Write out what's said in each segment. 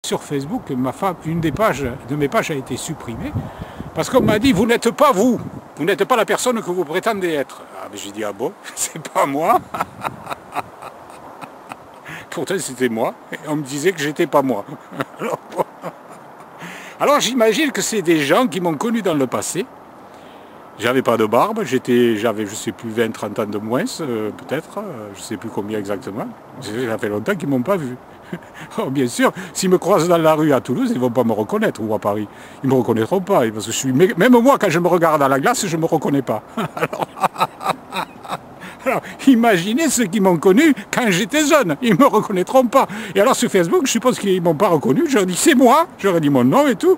Sur Facebook, une de mes pages a été supprimée parce qu'on m'a dit vous n'êtes pas vous n'êtes pas la personne que vous prétendez être. Ah, mais j'ai dit ah bon, c'est pas moi. Pourtant c'était moi, et on me disait que j'étais pas moi. Alors j'imagine que c'est des gens qui m'ont connu dans le passé. J'avais pas de barbe, j'avais je sais plus 20-30 ans de moins, peut-être, je sais plus combien exactement. Ça fait longtemps qu'ils m'ont pas vu. Oh, bien sûr, s'ils me croisent dans la rue à Toulouse, ils ne vont pas me reconnaître, ou à Paris. Ils ne me reconnaîtront pas, parce que même moi, quand je me regarde à la glace, je ne me reconnais pas. Alors, imaginez ceux qui m'ont connu quand j'étais jeune, ils ne me reconnaîtront pas. Et alors sur Facebook, je suppose qu'ils ne m'ont pas reconnu, je leur dis c'est moi, j'aurais dit mon nom et tout.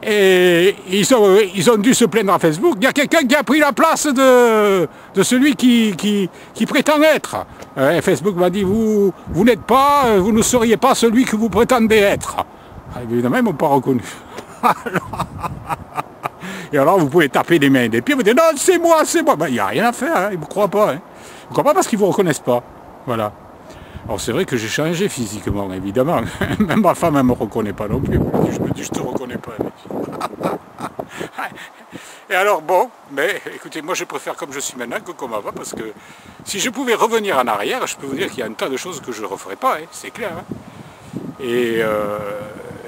Et ils ont dû se plaindre à Facebook. Il y a quelqu'un qui a pris la place de celui qui prétend être. Facebook m'a dit, vous ne seriez pas celui que vous prétendez être. Ah, évidemment, ils ne m'ont pas reconnu. Et alors, vous pouvez taper des mains et des pieds, vous dites, non, c'est moi. Ben, il n'y a rien à faire, hein, ils ne me croient pas. Hein. Ils ne croient pas parce qu'ils ne vous reconnaissent pas. Voilà. Alors c'est vrai que j'ai changé physiquement, évidemment. Même ma femme, elle ne me reconnaît pas non plus. Je me dis, je te reconnais pas. Et alors bon, mais écoutez, moi je préfère comme je suis maintenant que comme avant, parce que si je pouvais revenir en arrière, je peux vous dire qu'il y a un tas de choses que je ne referais pas, hein, c'est clair. Hein. Et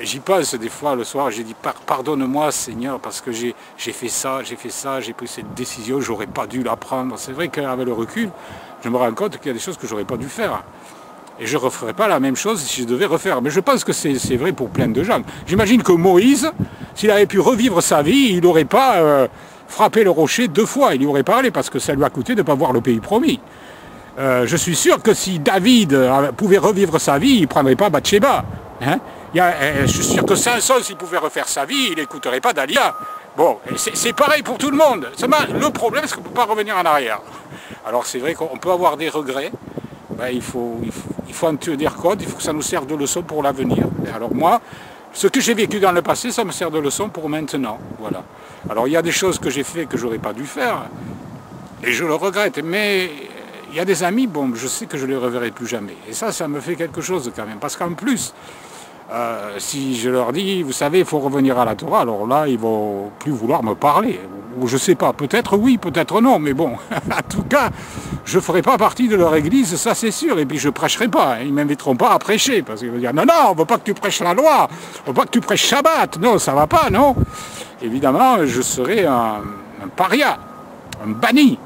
j'y pense des fois le soir, j'ai dit pardonne-moi Seigneur, parce que j'ai fait ça, j'ai pris cette décision, j'aurais pas dû la prendre. C'est vrai qu'avec le recul, je me rends compte qu'il y a des choses que j'aurais pas dû faire. Et je ne referais pas la même chose si je devais refaire. Mais je pense que c'est vrai pour plein de gens. J'imagine que Moïse, s'il avait pu revivre sa vie, il n'aurait pas frappé le rocher 2 fois. Il y aurait parlé parce que ça lui a coûté de ne pas voir le pays promis. Je suis sûr que si David pouvait revivre sa vie, il ne prendrait pas Bathsheba. Hein, je suis sûr que Samson, s'il pouvait refaire sa vie, il n'écouterait pas Dalila. Bon, c'est pareil pour tout le monde. Le problème, c'est qu'on ne peut pas revenir en arrière. Alors c'est vrai qu'on peut avoir des regrets. Ben, il faut en tenir compte, il faut que ça nous serve de leçon pour l'avenir. Alors moi, ce que j'ai vécu dans le passé, ça me sert de leçon pour maintenant. Voilà. Alors il y a des choses que j'ai fait que j'aurais pas dû faire, et je le regrette, mais il y a des amis, bon, je sais que je ne les reverrai plus jamais. Et ça me fait quelque chose quand même, parce qu'en plus, si je leur dis, vous savez, il faut revenir à la Torah, alors là, ils vont plus vouloir me parler. Ou je sais pas, peut-être oui, peut-être non, mais bon, en tout cas, je ne ferai pas partie de leur église, ça c'est sûr, et puis je ne prêcherai pas, hein. Ils ne m'inviteront pas à prêcher, parce qu'ils vont dire, non, on ne veut pas que tu prêches la loi, on ne veut pas que tu prêches Shabbat, non, ça ne va pas, non. Évidemment, je serai un paria, un banni.